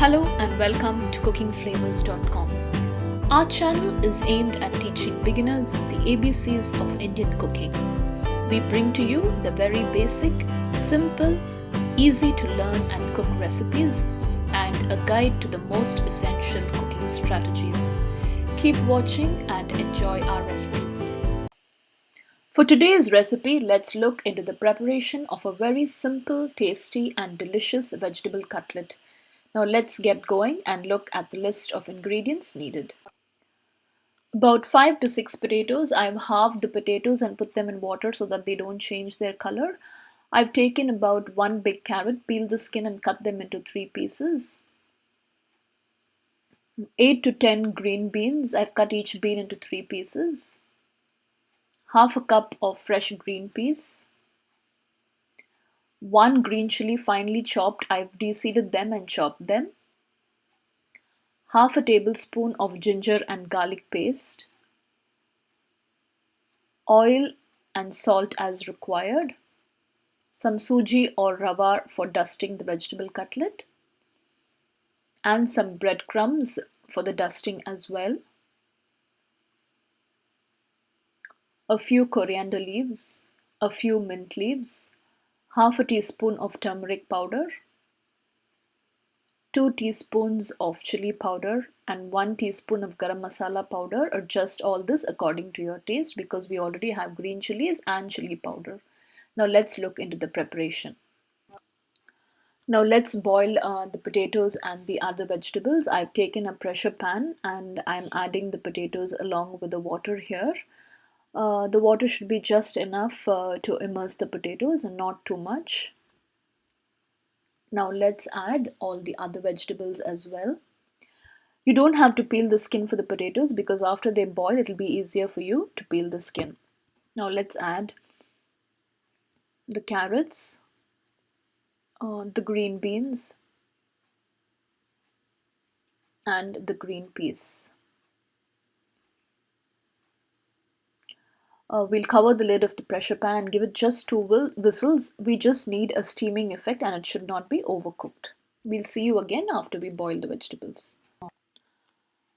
Hello and welcome to cookingflavors.com. Our channel is aimed at teaching beginners the ABCs of Indian cooking. We bring to you the very basic, simple, easy to learn and cook recipes and a guide to the most essential cooking strategies. Keep watching and enjoy our recipes. For today's recipe, let's look into the preparation of a very simple, tasty and delicious vegetable cutlet. Now let's get going and look at the list of ingredients needed. About 5 to 6 potatoes. I've halved the potatoes and put them in water so that they don't change their color. I've taken about 1 big carrot, peeled the skin and cut them into 3 pieces. 8 to 10 green beans. I've cut each bean into 3 pieces. Half a cup of fresh green peas. 1 green chili finely chopped. I've de-seeded them and chopped them. Half a tablespoon of ginger and garlic paste. Oil and salt as required. Some suji or rava for dusting the vegetable cutlet. And some breadcrumbs for the dusting as well. A few coriander leaves. A few mint leaves. Half a teaspoon of turmeric powder. 2 teaspoons of chili powder and 1 teaspoon of garam masala powder. Adjust all this according to your taste because we already have green chilies and chili powder. Now let's look into the preparation. Now let's boil the potatoes and the other vegetables. I've taken a pressure pan and I'm adding the potatoes along with the water here. The water should be just enough to immerse the potatoes and not too much. Now let's add all the other vegetables as well. You don't have to peel the skin for the potatoes because after they boil it will be easier for you to peel the skin. Now let's add the carrots, the green beans and the green peas. We'll cover the lid of the pressure pan and give it just 2 whistles. We just need a steaming effect and it should not be overcooked. We'll see you again after we boil the vegetables.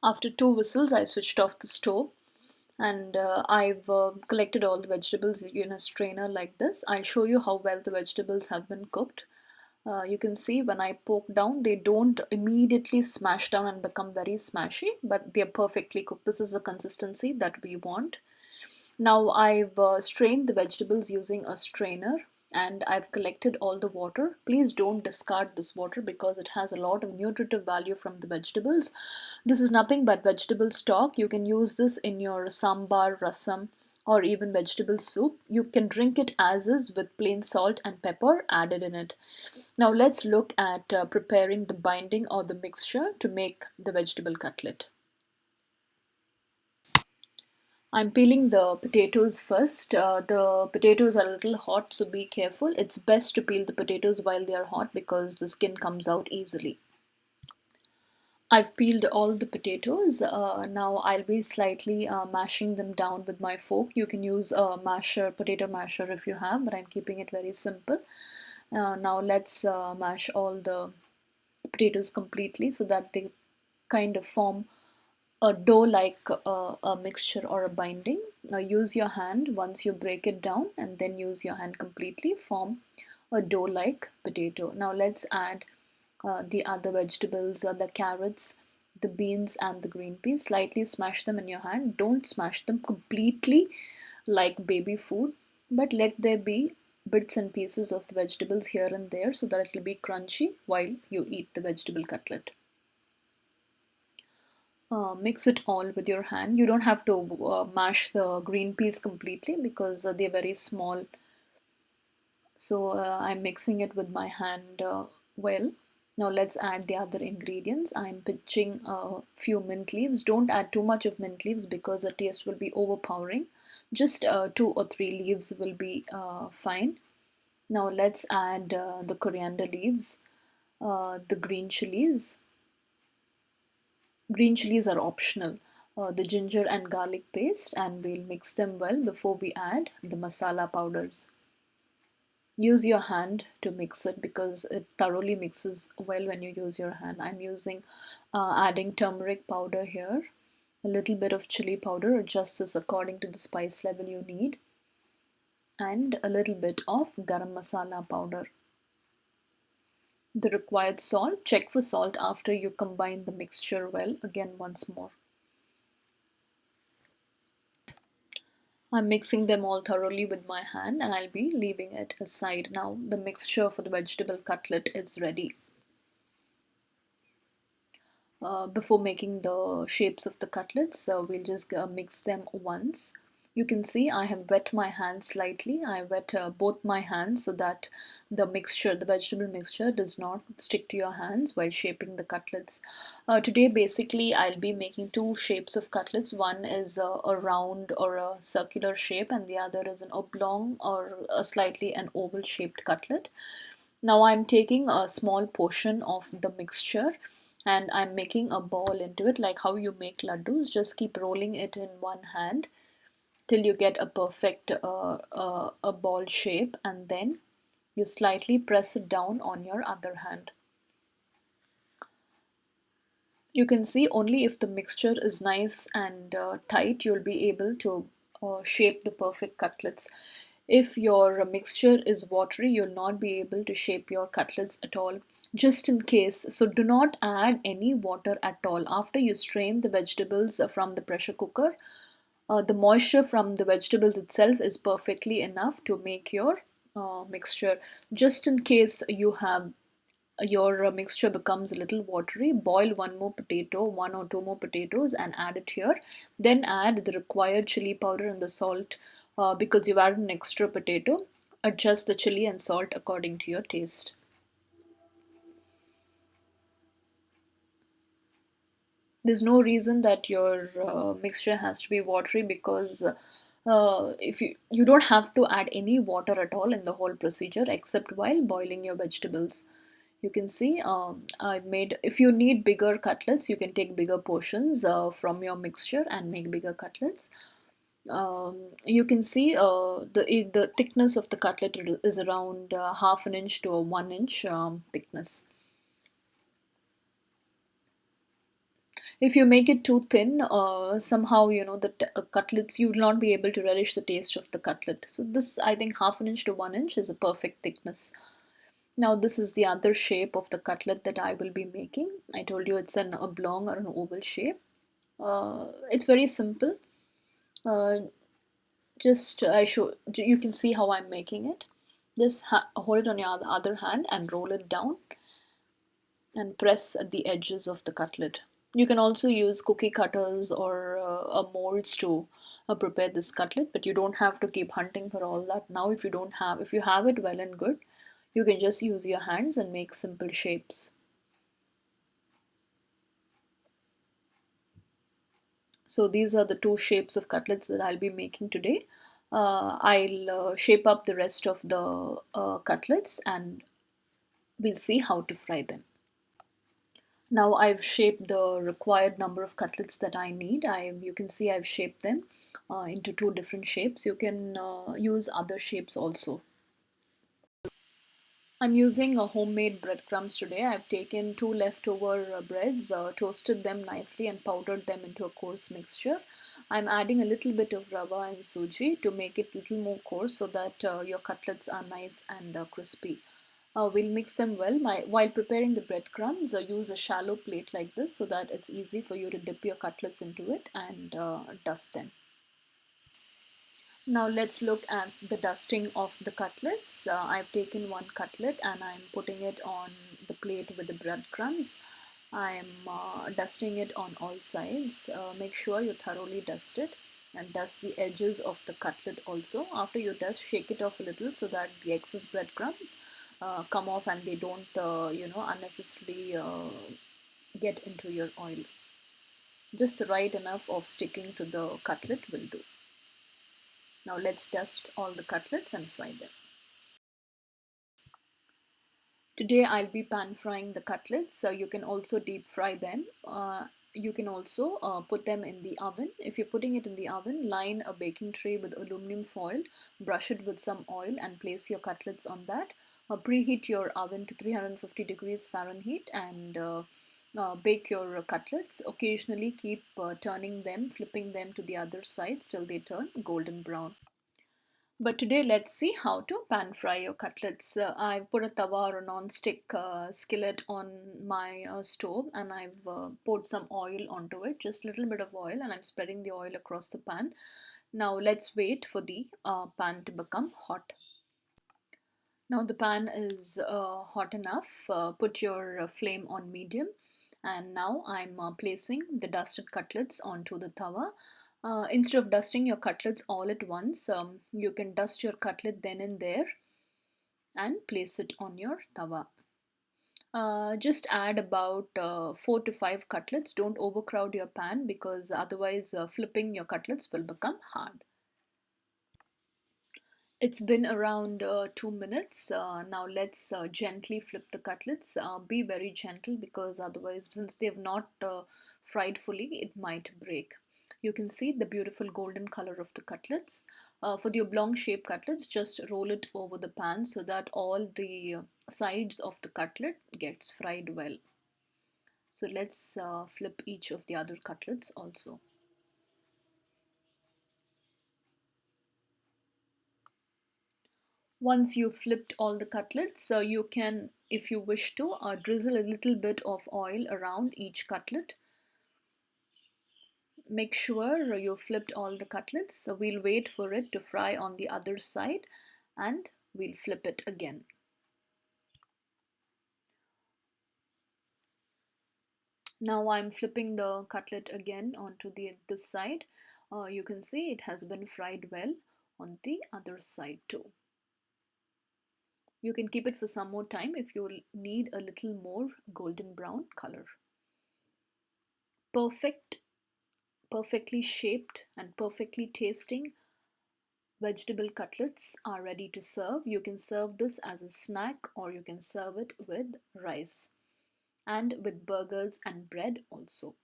After 2 whistles, I switched off the stove and I've collected all the vegetables in a strainer like this. I'll show you how well the vegetables have been cooked. You can see when I poke down, they don't immediately smash down and become very smashy, but they're perfectly cooked. This is the consistency that we want. Now I've strained the vegetables using a strainer and I've collected all the water. Please don't discard this water because it has a lot of nutritive value from the vegetables. This is nothing but vegetable stock. You can use this in your sambar, rasam or even vegetable soup. You can drink it as is with plain salt and pepper added in it. Now let's look at preparing the binding or the mixture to make the vegetable cutlet. I'm peeling the potatoes first. The potatoes are a little hot, so be careful. It's best to peel the potatoes while they are hot because the skin comes out easily. I've peeled all the potatoes. Now I'll be slightly mashing them down with my fork. You can use a masher, potato masher if you have, but I'm keeping it very simple. Now let's mash all the potatoes completely so that they kind of form a dough-like a mixture or a binding. Now use your hand once you break it down and then use your hand completely, form a dough-like potato. Now let's add the other vegetables, the carrots, the beans and the green peas. Slightly smash them in your hand. Don't smash them completely like baby food, but let there be bits and pieces of the vegetables here and there so that it will be crunchy while you eat the vegetable cutlet. Mix it all with your hand. You don't have to mash the green peas completely because they're very small. So I'm mixing it with my hand well. Now let's add the other ingredients. I'm pinching a few mint leaves. Don't add too much of mint leaves because the taste will be overpowering. Just 2 or 3 leaves will be fine. Now let's add the coriander leaves, the green chilies. Green chilies are optional. The ginger and garlic paste, and we'll mix them well before we add the masala powders. Use your hand to mix it because it thoroughly mixes well when you use your hand. I'm using adding turmeric powder here, a little bit of chili powder, adjust this according to the spice level you need, and a little bit of garam masala powder. The required salt, check for salt after you combine the mixture well, again once more. I'm mixing them all thoroughly with my hand and I'll be leaving it aside. Now the mixture for the vegetable cutlet is ready. Before making the shapes of the cutlets, we'll just mix them once. You can see I have wet my hands slightly. I wet both my hands so that the mixture, the vegetable mixture, does not stick to your hands while shaping the cutlets. Today, basically, I'll be making two shapes of cutlets. One is a round or a circular shape, and the other is an oblong or a slightly an oval shaped cutlet. Now I'm taking a small portion of the mixture and I'm making a ball into it, like how you make laddus. Just keep rolling it in one hand till you get a perfect a ball shape, and then you slightly press it down on your other hand. You can see only if the mixture is nice and tight, you'll be able to shape the perfect cutlets. If your mixture is watery, you'll not be able to shape your cutlets at all. Just in case, so do not add any water at all. After you strain the vegetables from the pressure cooker, the moisture from the vegetables itself is perfectly enough to make your mixture. Just in case your mixture becomes a little watery, boil one or two more potatoes and add it here. Then add the required chili powder and the salt, because you've added an extra potato. Adjust the chili and salt according to your taste. There's no reason that your mixture has to be watery, because if you don't have to add any water at all in the whole procedure except while boiling your vegetables. You can see I made, if you need bigger cutlets, you can take bigger portions from your mixture and make bigger cutlets. You can see the thickness of the cutlet is around half an inch to a 1 inch thickness. If you make it too thin, somehow the cutlets, you will not be able to relish the taste of the cutlet. So this, I think, half an inch to 1 inch is a perfect thickness. Now this is the other shape of the cutlet that I will be making. I told you it's an oblong or an oval shape. It's very simple. Uh, just I show you can see how I'm making it. Just hold it on your other hand and roll it down and press at the edges of the cutlet. You can also use cookie cutters or molds to prepare this cutlet, but you don't have to keep hunting for all that. Now, if you have it, well and good. You can just use your hands and make simple shapes. So these are the two shapes of cutlets that I'll be making today. I'll shape up the rest of the cutlets and we'll see how to fry them. Now I've shaped the required number of cutlets that I need. You can see I've shaped them into two different shapes. You can use other shapes also. I'm using a homemade breadcrumbs today. I've taken two leftover breads, toasted them nicely and powdered them into a coarse mixture. I'm adding a little bit of rava and suji to make it a little more coarse so that your cutlets are nice and crispy. We'll mix them well. While preparing the breadcrumbs, use a shallow plate like this so that it's easy for you to dip your cutlets into it and dust them. Now let's look at the dusting of the cutlets. I've taken one cutlet and I'm putting it on the plate with the breadcrumbs. I'm dusting it on all sides. Make sure you thoroughly dust it and dust the edges of the cutlet also. After you dust, shake it off a little so that the excess breadcrumbs come off and they don't, unnecessarily get into your oil. Just the right enough of sticking to the cutlet will do. Now let's dust all the cutlets and fry them. Today I'll be pan frying the cutlets, so you can also deep fry them. You can also put them in the oven. If you're putting it in the oven, line a baking tray with aluminum foil, brush it with some oil, and place your cutlets on that. Preheat your oven to 350 degrees Fahrenheit and bake your cutlets. Occasionally keep turning them, flipping them to the other sides till they turn golden brown. But today, let's see how to pan fry your cutlets. I've put a tawa or a non-stick skillet on my stove, and I've poured some oil onto it, just a little bit of oil, and I'm spreading the oil across the pan. Now let's wait for the pan to become hot. Now the pan is hot enough. Put your flame on medium, and now I'm placing the dusted cutlets onto the tawa. Instead of dusting your cutlets all at once, you can dust your cutlet then and there and place it on your tawa. Just add about 4 to 5 cutlets. Don't overcrowd your pan because otherwise flipping your cutlets will become hard. It's been around 2 minutes. Now let's gently flip the cutlets. Be very gentle because otherwise, since they have not fried fully, it might break. You can see the beautiful golden color of the cutlets. For the oblong shaped cutlets, just roll it over the pan so that all the sides of the cutlet gets fried well. So let's flip each of the other cutlets also. Once you've flipped all the cutlets, you can, if you wish to, drizzle a little bit of oil around each cutlet. Make sure you've flipped all the cutlets. So we'll wait for it to fry on the other side and we'll flip it again. Now I'm flipping the cutlet again onto this side. You can see it has been fried well on the other side too. You can keep it for some more time if you need a little more golden brown color. Perfectly shaped and perfectly tasting vegetable cutlets are ready to serve. You can serve this as a snack or you can serve it with rice and with burgers and bread also.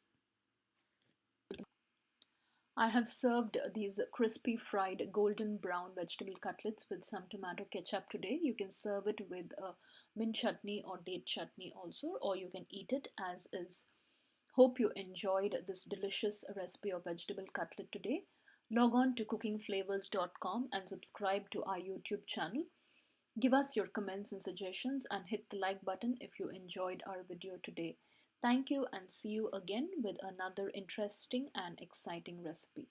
I have served these crispy fried golden brown vegetable cutlets with some tomato ketchup today. You can serve it with a mint chutney or date chutney also, or you can eat it as is. Hope you enjoyed this delicious recipe of vegetable cutlet today. Log on to cookingflavors.com and subscribe to our YouTube channel. Give us your comments and suggestions and hit the like button if you enjoyed our video today. Thank you and see you again with another interesting and exciting recipe.